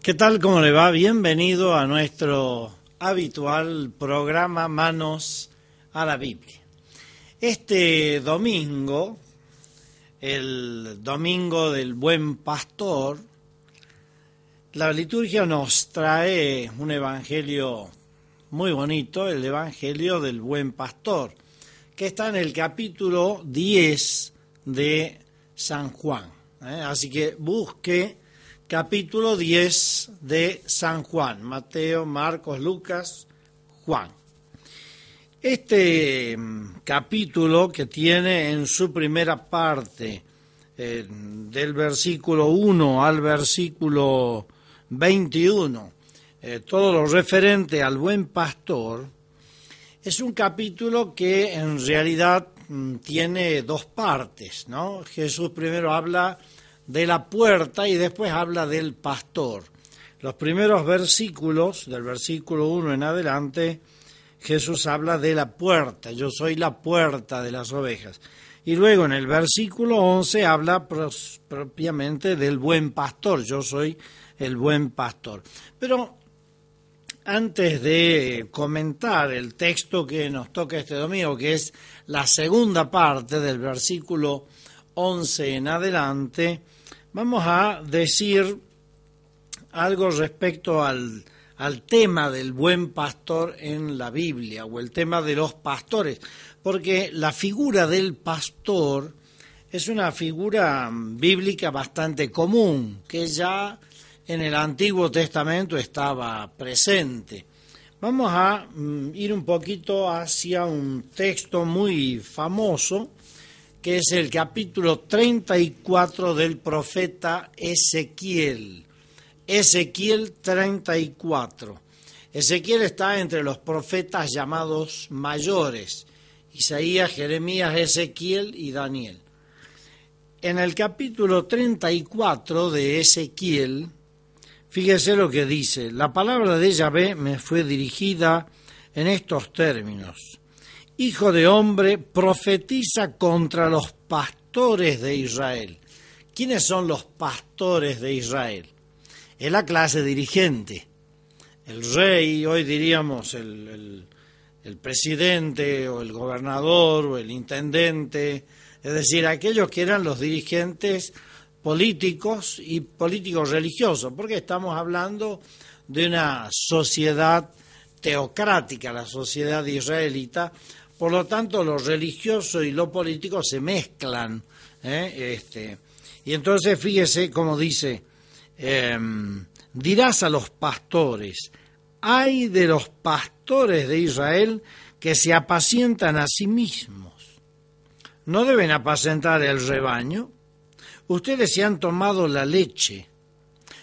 ¿Qué tal? ¿Cómo le va? Bienvenido a nuestro habitual programa Manos a la Biblia. Este domingo, el domingo del Buen Pastor, la liturgia nos trae un evangelio muy bonito, el evangelio del Buen Pastor, que está en el capítulo 10 de San Juan. Así que busque capítulo 10 de San Juan, Mateo, Marcos, Lucas, Juan. Este capítulo, que tiene en su primera parte, del versículo 1 al versículo 21, todo lo referente al buen pastor, es un capítulo que en realidad tiene dos partes, ¿no? Jesús primero habla de la puerta y después habla del pastor. Los primeros versículos, del versículo 1 en adelante, Jesús habla de la puerta, yo soy la puerta de las ovejas. Y luego en el versículo 11 habla propiamente del buen pastor, yo soy el buen pastor. Pero antes de comentar el texto que nos toca este domingo, que es la segunda parte del versículo 11 en adelante, vamos a decir algo respecto al tema del buen pastor en la Biblia, o el tema de los pastores, porque la figura del pastor es una figura bíblica bastante común, que ya en el Antiguo Testamento estaba presente. Vamos a ir un poquito hacia un texto muy famoso, que es el capítulo 34 del profeta Ezequiel. Ezequiel 34. Ezequiel está entre los profetas llamados mayores: Isaías, Jeremías, Ezequiel y Daniel. En el capítulo 34 de Ezequiel, fíjese lo que dice: la palabra de Yahvé me fue dirigida en estos términos: Hijo de hombre, profetiza contra los pastores de Israel. ¿Quiénes son los pastores de Israel? Es la clase dirigente. El rey, hoy diríamos el presidente o el gobernador o el intendente, es decir, aquellos que eran los dirigentes políticos y políticos religiosos, porque estamos hablando de una sociedad teocrática, la sociedad israelita. Por lo tanto, lo religioso y lo político se mezclan. Y entonces fíjese cómo dice: dirás a los pastores, ay de los pastores de Israel que se apacientan a sí mismos. ¿No deben apacentar el rebaño? Ustedes se han tomado la leche,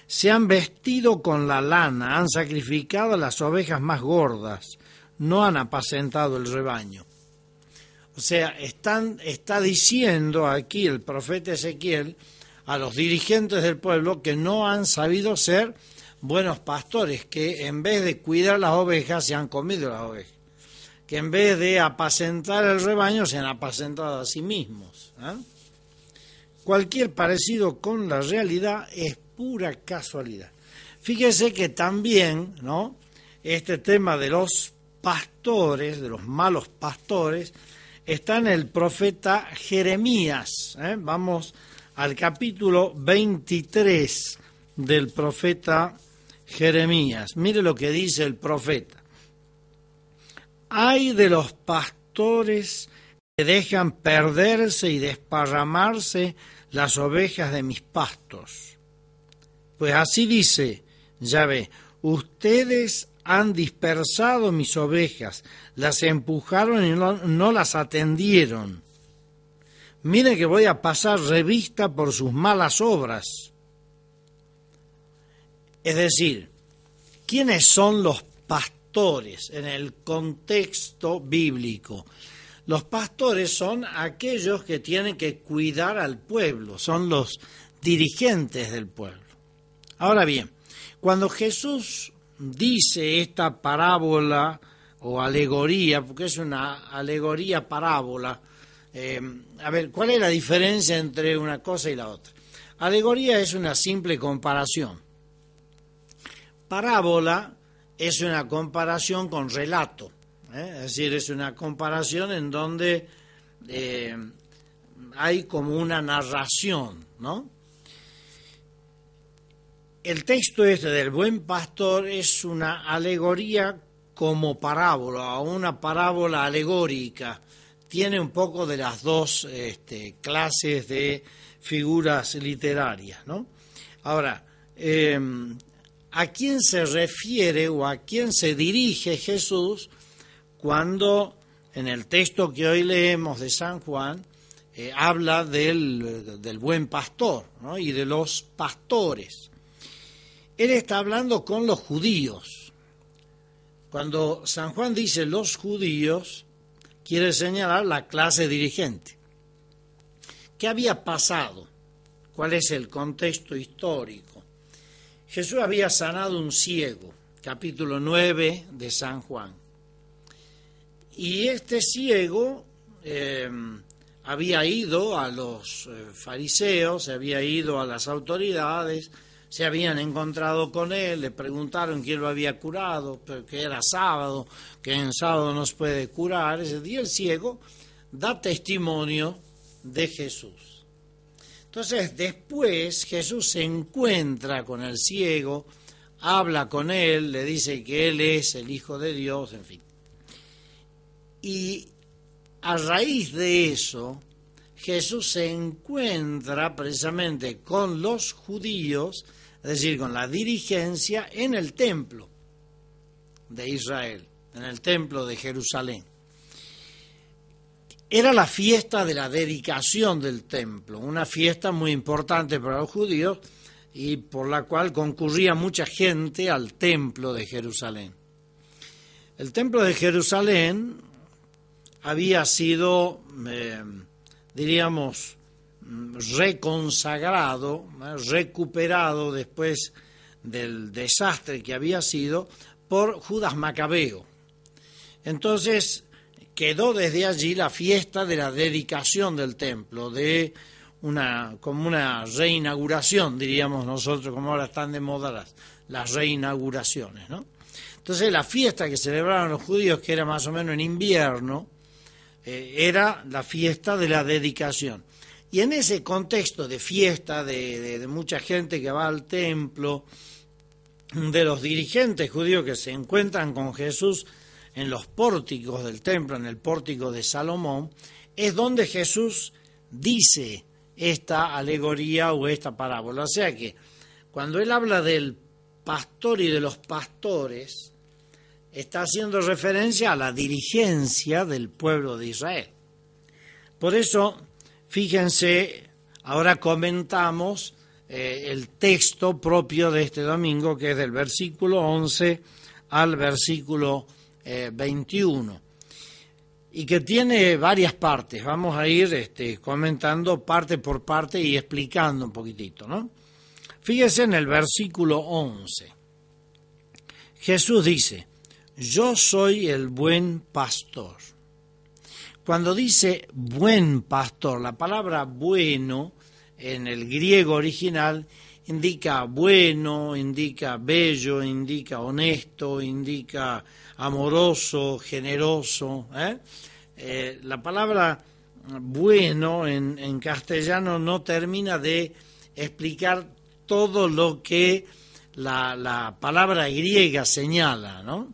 se han vestido con la lana, han sacrificado a las ovejas más gordas, no han apacentado el rebaño. O sea, está diciendo aquí el profeta Ezequiel a los dirigentes del pueblo que no han sabido ser buenos pastores, que en vez de cuidar las ovejas se han comido las ovejas, que en vez de apacentar el rebaño se han apacentado a sí mismos. Cualquier parecido con la realidad es pura casualidad. Fíjese que también, ¿no?, este tema de los pastores, de los malos pastores, está en el profeta Jeremías. Vamos al capítulo 23 del profeta Jeremías. Mire lo que dice el profeta: ay de los pastores que dejan perderse y desparramarse las ovejas de mis pastos. Pues así dice Yahvé: ustedes han dispersado mis ovejas, las empujaron y no las atendieron. Miren que voy a pasar revista por sus malas obras. Es decir, ¿quiénes son los pastores en el contexto bíblico? Los pastores son aquellos que tienen que cuidar al pueblo, son los dirigentes del pueblo. Ahora bien, cuando Jesús dice esta parábola o alegoría, porque es una alegoría parábola, a ver, ¿cuál es la diferencia entre una cosa y la otra? Alegoría es una simple comparación. Parábola es una comparación con relato, es decir, es una comparación en donde hay como una narración, ¿no? El texto este del buen pastor es una alegoría como parábola, o una parábola alegórica. Tiene un poco de las dos clases de figuras literarias, ¿no? Ahora, ¿a quién se refiere o a quién se dirige Jesús cuando en el texto que hoy leemos de San Juan habla del buen pastor, ¿no? Y de los pastores? Él está hablando con los judíos. Cuando San Juan dice los judíos, quiere señalar la clase dirigente. ¿Qué había pasado? ¿Cuál es el contexto histórico? Jesús había sanado un ciego, capítulo 9 de San Juan. Y este ciego había ido a los fariseos, había ido a las autoridades, se habían encontrado con él, le preguntaron quién lo había curado, que era sábado, que en sábado no se puede curar. Ese día el ciego da testimonio de Jesús. Entonces después Jesús se encuentra con el ciego, habla con él, le dice que él es el Hijo de Dios, en fin. Y a raíz de eso, Jesús se encuentra precisamente con los judíos, es decir, con la dirigencia en el templo de Israel, en el templo de Jerusalén. Era la fiesta de la dedicación del templo, una fiesta muy importante para los judíos y por la cual concurría mucha gente al templo de Jerusalén. El templo de Jerusalén había sido, diríamos, reconsagrado, recuperado después del desastre que había sido por Judas Macabeo. Entonces quedó desde allí la fiesta de la dedicación del templo, como una reinauguración, diríamos nosotros, como ahora están de moda las reinauguraciones, ¿no? Entonces la fiesta que celebraron los judíos, que era más o menos en invierno, era la fiesta de la dedicación. Y en ese contexto de fiesta, de mucha gente que va al templo, de los dirigentes judíos que se encuentran con Jesús en los pórticos del templo, en el pórtico de Salomón, es donde Jesús dice esta alegoría o esta parábola. O sea que cuando él habla del pastor y de los pastores, está haciendo referencia a la dirigencia del pueblo de Israel. Por eso, fíjense, ahora comentamos el texto propio de este domingo, que es del versículo 11 al versículo 21, y que tiene varias partes. Vamos a ir comentando parte por parte y explicando un poquitito, ¿no? Fíjense en el versículo 11. Jesús dice: yo soy el buen pastor. Cuando dice buen pastor, la palabra bueno en el griego original indica bueno, indica bello, indica honesto, indica amoroso, generoso. La palabra bueno en castellano no termina de explicar todo lo que la palabra griega señala, ¿no?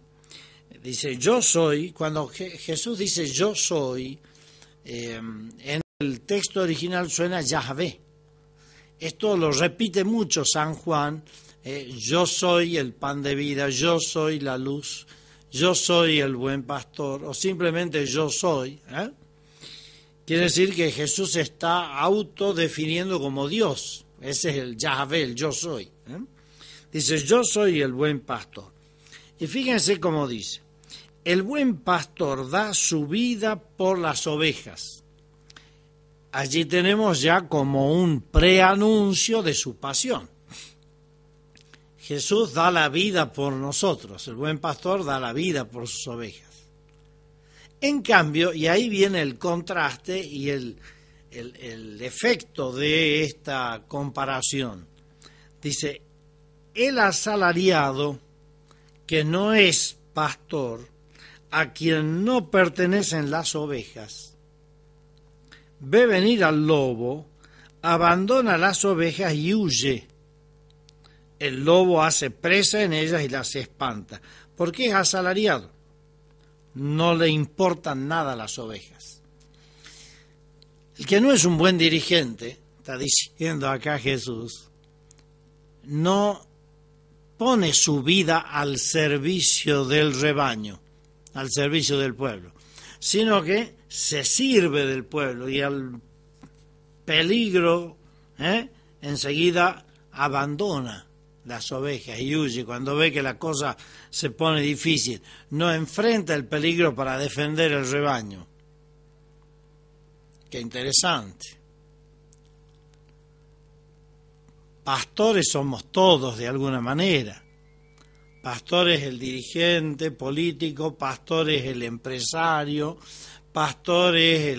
Dice yo soy, cuando Jesús dice yo soy, en el texto original suena Yahvé. Esto lo repite mucho San Juan, yo soy el pan de vida, yo soy la luz, yo soy el buen pastor, o simplemente yo soy. Quiere decir que Jesús está autodefiniendo como Dios. Ese es el Yahvé, el yo soy. Dice yo soy el buen pastor. Y fíjense cómo dice: el buen pastor da su vida por las ovejas. Allí tenemos ya como un preanuncio de su pasión. Jesús da la vida por nosotros, el buen pastor da la vida por sus ovejas. En cambio, y ahí viene el contraste y el efecto de esta comparación, dice, el asalariado, que no es pastor, a quien no pertenecen las ovejas, ve venir al lobo, abandona las ovejas y huye. El lobo hace presa en ellas y las espanta, porque es asalariado. No le importan nada las ovejas. El que no es un buen dirigente, está diciendo acá Jesús, no pone su vida al servicio del rebaño, al servicio del pueblo, sino que se sirve del pueblo y al peligro enseguida abandona las ovejas y huye cuando ve que la cosa se pone difícil. No enfrenta el peligro para defender el rebaño. Qué interesante. Pastores somos todos de alguna manera. Pastor es el dirigente político, pastor es el empresario, pastor es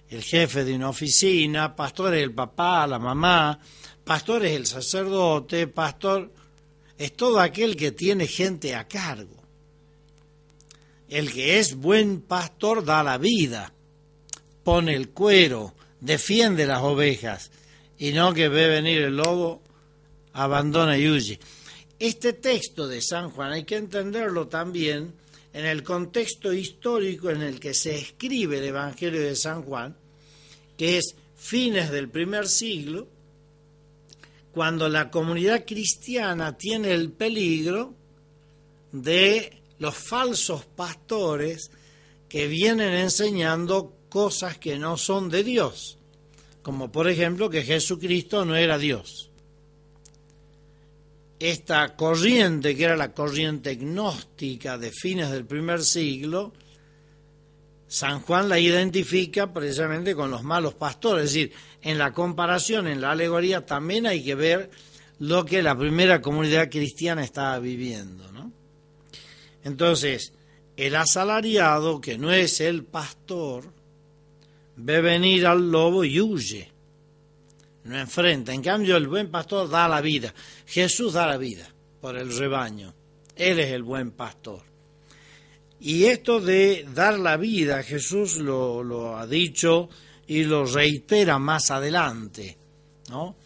el jefe de una oficina, pastor es el papá, la mamá, pastor es el sacerdote, pastor es todo aquel que tiene gente a cargo. El que es buen pastor da la vida, pone el cuero, defiende las ovejas, y no que ve venir el lobo, abandona y huye. Este texto de San Juan hay que entenderlo también en el contexto histórico en el que se escribe el Evangelio de San Juan, que es fines del primer siglo, cuando la comunidad cristiana tiene el peligro de los falsos pastores que vienen enseñando cosas que no son de Dios, como por ejemplo que Jesucristo no era Dios. Esta corriente, que era la corriente gnóstica de fines del primer siglo, San Juan la identifica precisamente con los malos pastores. Es decir, en la comparación, en la alegoría, también hay que ver lo que la primera comunidad cristiana estaba viviendo, ¿no? Entonces, el asalariado, que no es el pastor, ve venir al lobo y huye. No enfrenta. En cambio, el buen pastor da la vida. Jesús da la vida por el rebaño. Él es el buen pastor. Y esto de dar la vida, Jesús lo ha dicho y lo reitera más adelante, ¿no?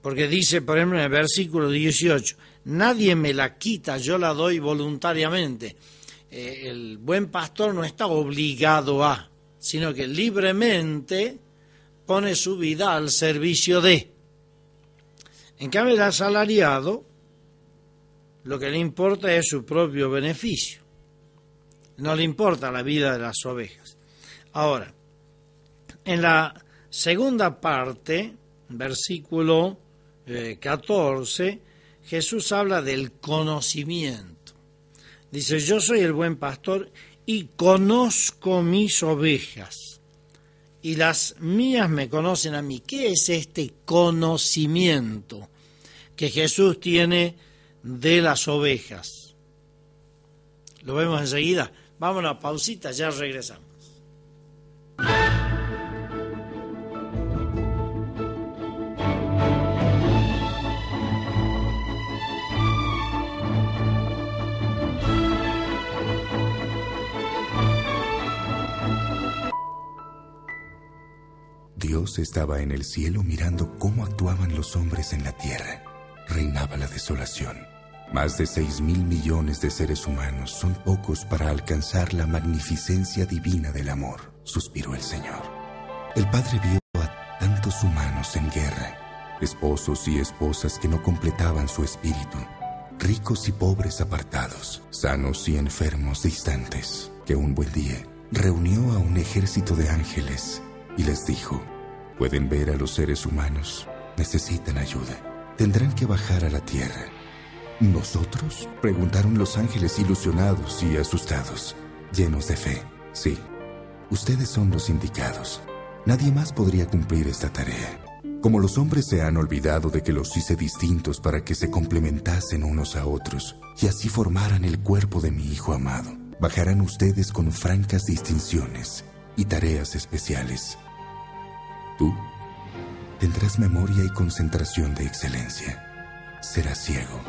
Porque dice, por ejemplo, en el versículo 18, nadie me la quita, yo la doy voluntariamente. El buen pastor no está obligado a, sino que libremente pone su vida al servicio de. En cambio, el asalariado, lo que le importa es su propio beneficio. No le importa la vida de las ovejas. Ahora, en la segunda parte, versículo 14, Jesús habla del conocimiento. Dice, yo soy el buen pastor y conozco mis ovejas, y las mías me conocen a mí. ¿Qué es este conocimiento que Jesús tiene de las ovejas? Lo vemos enseguida. Vamos a una pausita, ya regresamos. Dios estaba en el cielo mirando cómo actuaban los hombres en la tierra. Reinaba la desolación. Más de 6.000 millones de seres humanos son pocos para alcanzar la magnificencia divina del amor, suspiró el Señor. El Padre vio a tantos humanos en guerra, esposos y esposas que no completaban su espíritu, ricos y pobres apartados, sanos y enfermos distantes, que un buen día reunió a un ejército de ángeles y les dijo, pueden ver a los seres humanos, necesitan ayuda, tendrán que bajar a la tierra. ¿Nosotros?, preguntaron los ángeles ilusionados y asustados, llenos de fe. Sí, ustedes son los indicados. Nadie más podría cumplir esta tarea. Como los hombres se han olvidado de que los hice distintos para que se complementasen unos a otros y así formaran el cuerpo de mi Hijo amado, bajarán ustedes con francas distinciones y tareas especiales. Tú tendrás memoria y concentración de excelencia. serás ciego.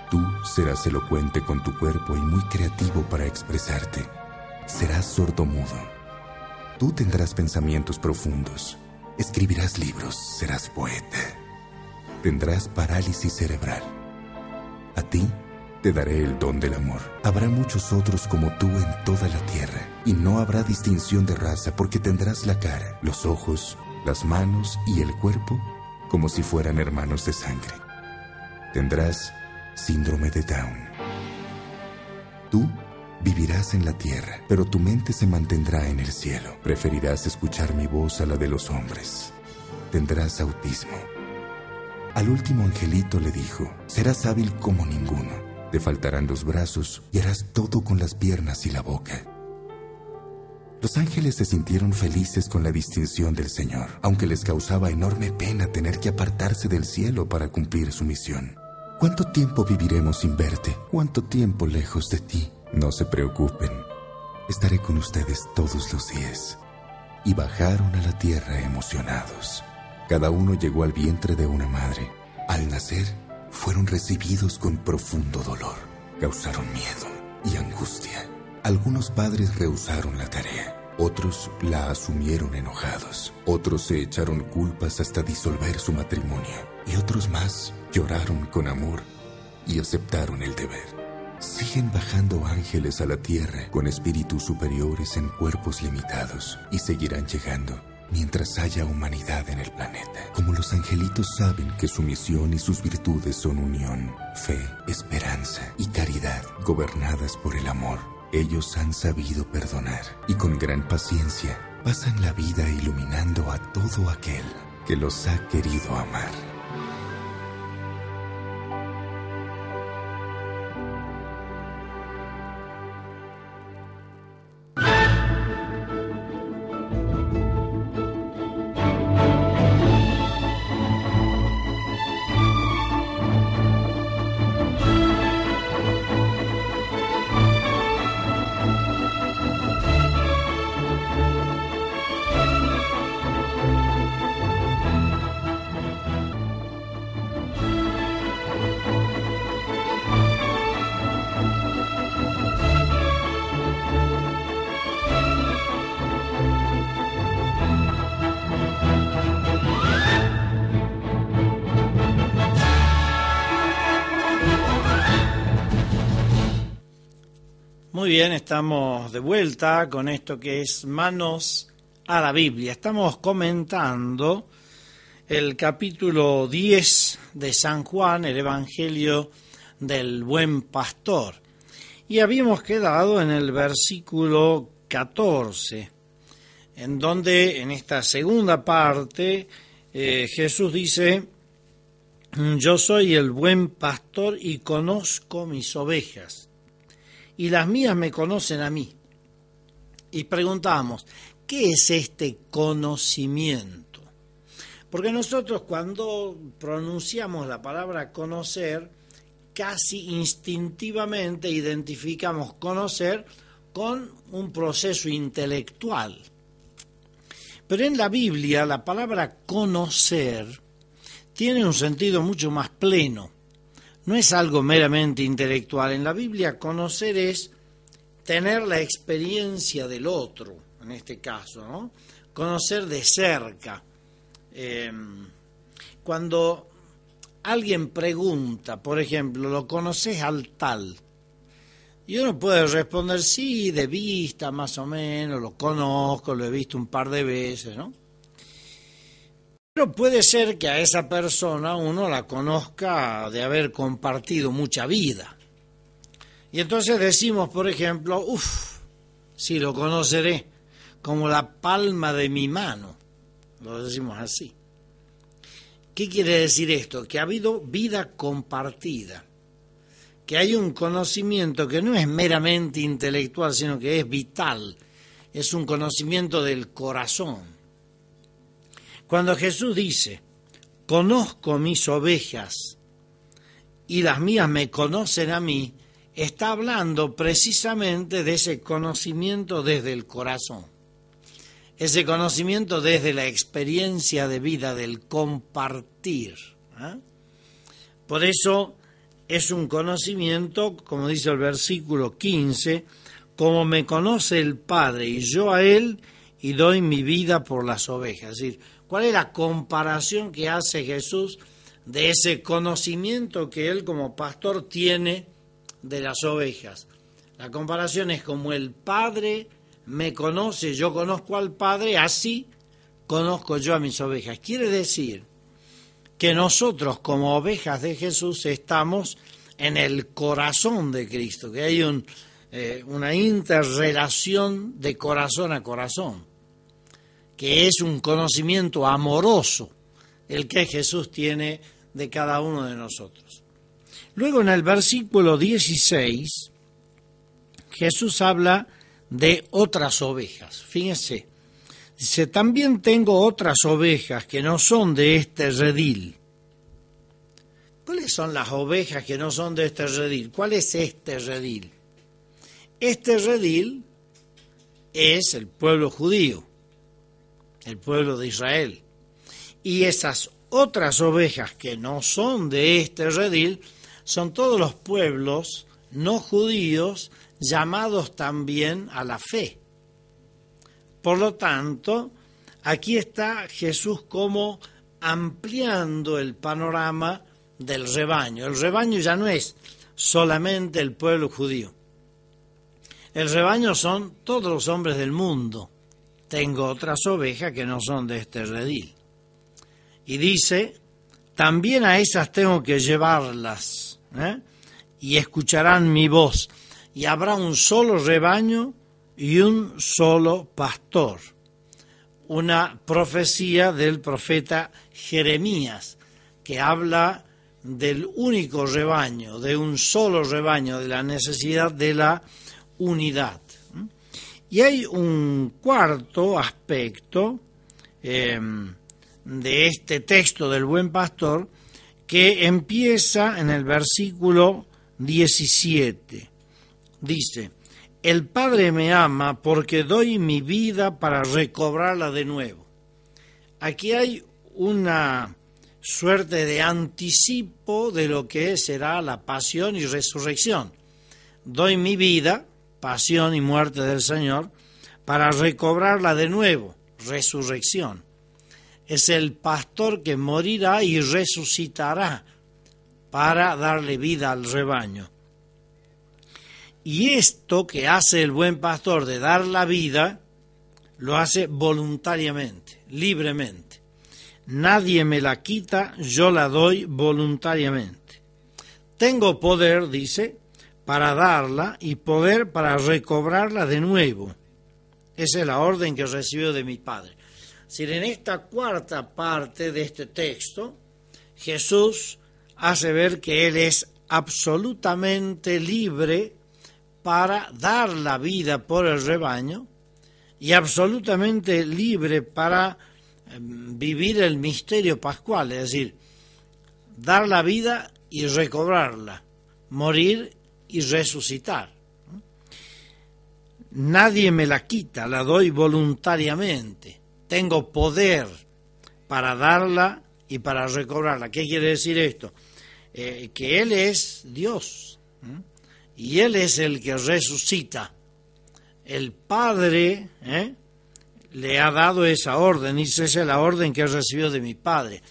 Tú serás elocuente con tu cuerpo y muy creativo para expresarte. Serás sordomudo. Tú tendrás pensamientos profundos. Escribirás libros, serás poeta. Tendrás parálisis cerebral. A ti te daré el don del amor. Habrá muchos otros como tú en toda la tierra, y no habrá distinción de raza, porque tendrás la cara, los ojos, las manos y el cuerpo como si fueran hermanos de sangre. Tendrás síndrome de Down. Tú vivirás en la tierra, pero tu mente se mantendrá en el cielo. Preferirás escuchar mi voz a la de los hombres. Tendrás autismo. Al último angelito le dijo: serás hábil como ninguno. Te faltarán los brazos y harás todo con las piernas y la boca. Los ángeles se sintieron felices con la distinción del Señor, aunque les causaba enorme pena tener que apartarse del cielo para cumplir su misión. ¿Cuánto tiempo viviremos sin verte? ¿Cuánto tiempo lejos de ti? No se preocupen, estaré con ustedes todos los días. Y bajaron a la tierra emocionados. Cada uno llegó al vientre de una madre. Al nacer, fueron recibidos con profundo dolor. Causaron miedo y angustia. Algunos padres rehusaron la tarea. Otros la asumieron enojados. Otros se echaron culpas hasta disolver su matrimonio. Y otros más lloraron con amor y aceptaron el deber. Siguen bajando ángeles a la tierra con espíritus superiores en cuerpos limitados. Y seguirán llegando mientras haya humanidad en el planeta. Como los angelitos saben que su misión y sus virtudes son unión, fe, esperanza y caridad, gobernadas por el amor, ellos han sabido perdonar y con gran paciencia pasan la vida iluminando a todo aquel que los ha querido amar. Muy bien, estamos de vuelta con esto que es Manos a la Biblia. Estamos comentando el capítulo 10 de San Juan, el Evangelio del Buen Pastor. Y habíamos quedado en el versículo 14, en donde en esta segunda parte Jesús dice: yo soy el buen pastor y conozco mis ovejas, y las mías me conocen a mí. Y preguntamos, ¿qué es este conocimiento? Porque nosotros cuando pronunciamos la palabra conocer, casi instintivamente identificamos conocer con un proceso intelectual. Pero en la Biblia la palabra conocer tiene un sentido mucho más pleno. No es algo meramente intelectual. En la Biblia conocer es tener la experiencia del otro, en este caso, ¿no? Conocer de cerca. Cuando alguien pregunta, por ejemplo, ¿lo conoces al tal? Y uno puede responder, sí, de vista más o menos, lo conozco, lo he visto un par de veces, ¿no? Pero puede ser que a esa persona uno la conozca de haber compartido mucha vida. Y entonces decimos, por ejemplo, sí, lo conoceré como la palma de mi mano. Lo decimos así. ¿Qué quiere decir esto? Que ha habido vida compartida. Que hay un conocimiento que no es meramente intelectual, sino que es vital. Es un conocimiento del corazón. Cuando Jesús dice, conozco mis ovejas y las mías me conocen a mí, está hablando precisamente de ese conocimiento desde el corazón, ese conocimiento desde la experiencia de vida, del compartir. Por eso es un conocimiento, como dice el versículo 15, como me conoce el Padre y yo a Él y doy mi vida por las ovejas. Es decir, ¿cuál es la comparación que hace Jesús de ese conocimiento que Él como pastor tiene de las ovejas? La comparación es como el Padre me conoce, yo conozco al Padre, así conozco yo a mis ovejas. Quiere decir que nosotros como ovejas de Jesús estamos en el corazón de Cristo, que hay una interrelación de corazón a corazón, que es un conocimiento amoroso el que Jesús tiene de cada uno de nosotros. Luego en el versículo 16, Jesús habla de otras ovejas. Fíjense, dice, también tengo otras ovejas que no son de este redil. ¿Cuáles son las ovejas que no son de este redil? ¿Cuál es este redil? Este redil es el pueblo judío, el pueblo de Israel. Y esas otras ovejas que no son de este redil son todos los pueblos no judíos llamados también a la fe. Por lo tanto, aquí está Jesús como ampliando el panorama del rebaño. El rebaño ya no es solamente el pueblo judío. El rebaño son todos los hombres del mundo. Tengo otras ovejas que no son de este redil. Y dice, también a esas tengo que llevarlas, y escucharán mi voz. Y habrá un solo rebaño y un solo pastor. Una profecía del profeta Jeremías, que habla del único rebaño, de un solo rebaño, de la necesidad de la unidad. Y hay un cuarto aspecto de este texto del buen pastor que empieza en el versículo 17. Dice, el Padre me ama porque doy mi vida para recobrarla de nuevo. Aquí hay una suerte de anticipo de lo que será la pasión y resurrección. Doy mi vida, pasión y muerte del Señor, para recobrarla de nuevo, resurrección. Es el pastor que morirá y resucitará para darle vida al rebaño. Y esto que hace el buen pastor de dar la vida, lo hace voluntariamente, libremente. Nadie me la quita, yo la doy voluntariamente. Tengo poder, dice, para darla y poder para recobrarla de nuevo. Esa es la orden que recibió de mi Padre. Es decir, en esta cuarta parte de este texto, Jesús hace ver que Él es absolutamente libre para dar la vida por el rebaño y absolutamente libre para vivir el misterio pascual, es decir, dar la vida y recobrarla, morir y resucitar. Nadie me la quita, la doy voluntariamente. Tengo poder para darla y para recobrarla. ¿Qué quiere decir esto? Que Él es Dios. Y Él es el que resucita. El Padre le ha dado esa orden, y esa es la orden que recibió de mi Padre.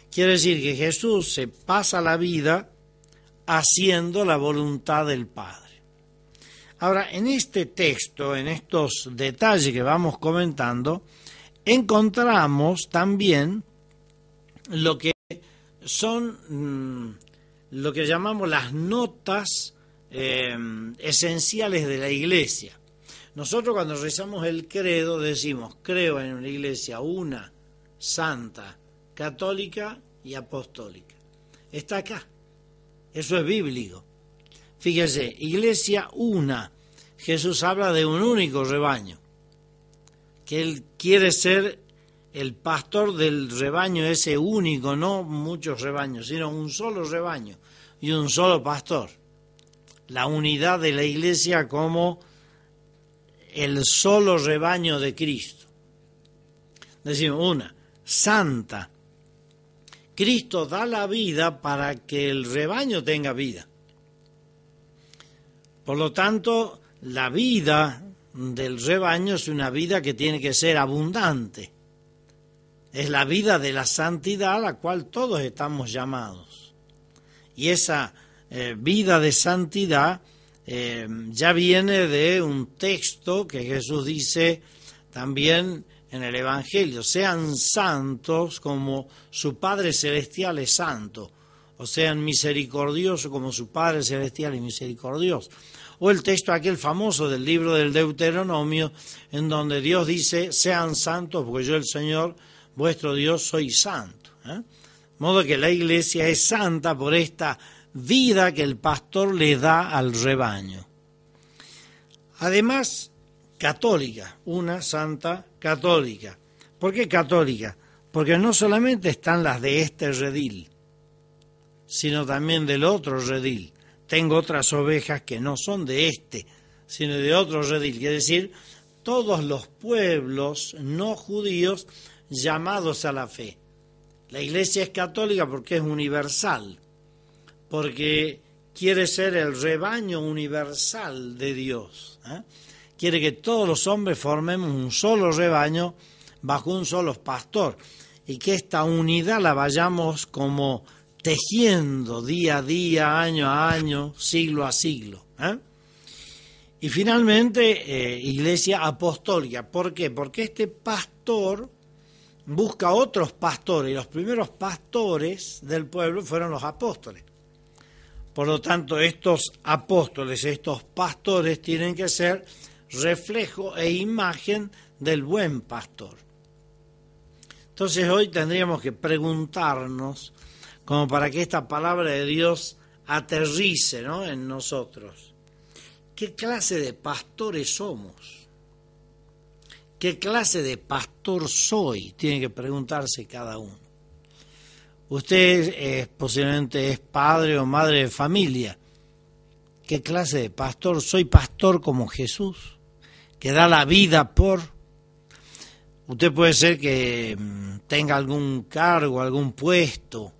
Quiere decir que Jesús se pasa la vida haciendo la voluntad del Padre. Ahora, en este texto, en estos detalles que vamos comentando, encontramos también lo que son lo que llamamos las notas esenciales de la Iglesia. Nosotros cuando rezamos el credo decimos, creo en una iglesia una, santa, católica y apostólica. Está acá. Eso es bíblico. Fíjese, iglesia una. Jesús habla de un único rebaño. Que Él quiere ser el pastor del rebaño ese único, no muchos rebaños, sino un solo rebaño y un solo pastor. La unidad de la iglesia como el solo rebaño de Cristo. Decimos una, santa. Cristo da la vida para que el rebaño tenga vida. Por lo tanto, la vida del rebaño es una vida que tiene que ser abundante. Es la vida de la santidad a la cual todos estamos llamados. Y esa vida de santidad ya viene de un texto que Jesús dice también en el Evangelio: sean santos como su Padre Celestial es santo, o sean misericordiosos como su Padre Celestial es misericordioso. O el texto aquel famoso del libro del Deuteronomio, en donde Dios dice: sean santos porque yo, el Señor vuestro Dios, soy santo. De modo que la iglesia es santa por esta vida que el pastor le da al rebaño. Además, católica, una santa católica. ¿Por qué católica? Porque no solamente están las de este redil, sino también del otro redil. Tengo otras ovejas que no son de este, sino de otro redil. Quiere decir, todos los pueblos no judíos llamados a la fe. La iglesia es católica porque es universal, porque quiere ser el rebaño universal de Dios. Quiere que todos los hombres formemos un solo rebaño bajo un solo pastor, y que esta unidad la vayamos como tejiendo día a día, año a año, siglo a siglo. Y finalmente, iglesia apostólica. ¿Por qué? Porque este pastor busca otros pastores, y los primeros pastores del pueblo fueron los apóstoles. Por lo tanto, estos apóstoles, estos pastores, tienen que ser reflejo e imagen del buen pastor. Entonces hoy tendríamos que preguntarnos, como para que esta palabra de Dios aterrice, ¿no?, en nosotros: ¿qué clase de pastores somos? ¿Qué clase de pastor soy? Tiene que preguntarse cada uno. Usted posiblemente es padre o madre de familia. ¿Qué clase de pastor? ¿Soy pastor como Jesús, que da la vida por? Usted puede ser que tenga algún cargo, algún puesto,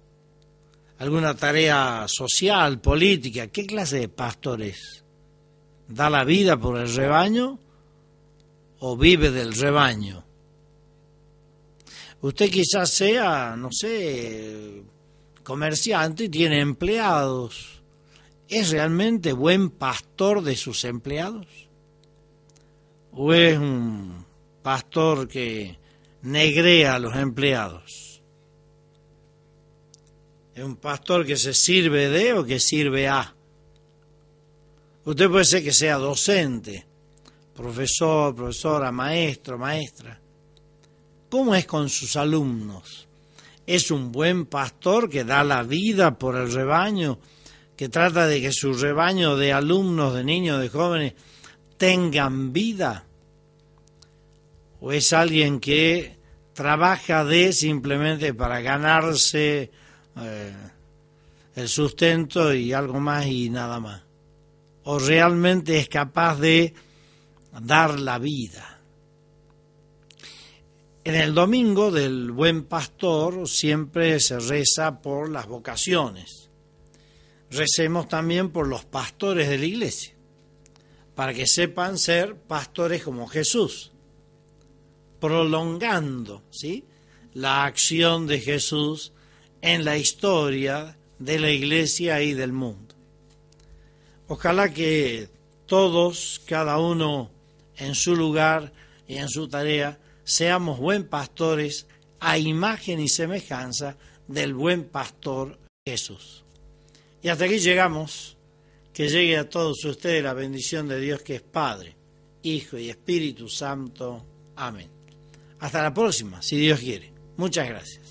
alguna tarea social, política. ¿Qué clase de pastor es? ¿Da la vida por el rebaño o vive del rebaño? Usted quizás sea, no sé, comerciante y tiene empleados. ¿Es realmente buen pastor de sus empleados? ¿O es un pastor que negrea a los empleados? ¿Es un pastor que se sirve de o que sirve a? Usted puede ser que sea docente, profesor, profesora, maestro, maestra. ¿Cómo es con sus alumnos? ¿Es un buen pastor que da la vida por el rebaño, que trata de que su rebaño de alumnos, de niños, de jóvenes tengan vida? ¿O es alguien que trabaja simplemente para ganarse el sustento y algo más y nada más? ¿O realmente es capaz de dar la vida? En el domingo del Buen Pastor siempre se reza por las vocaciones. Recemos también por los pastores de la iglesia, para que sepan ser pastores como Jesús, prolongando, ¿sí?, la acción de Jesús en la historia de la iglesia y del mundo. Ojalá que todos, cada uno en su lugar y en su tarea, seamos buen pastores a imagen y semejanza del buen pastor Jesús. Y hasta aquí llegamos. Que llegue a todos ustedes la bendición de Dios, que es Padre, Hijo y Espíritu Santo. Amén. Hasta la próxima, si Dios quiere. Muchas gracias.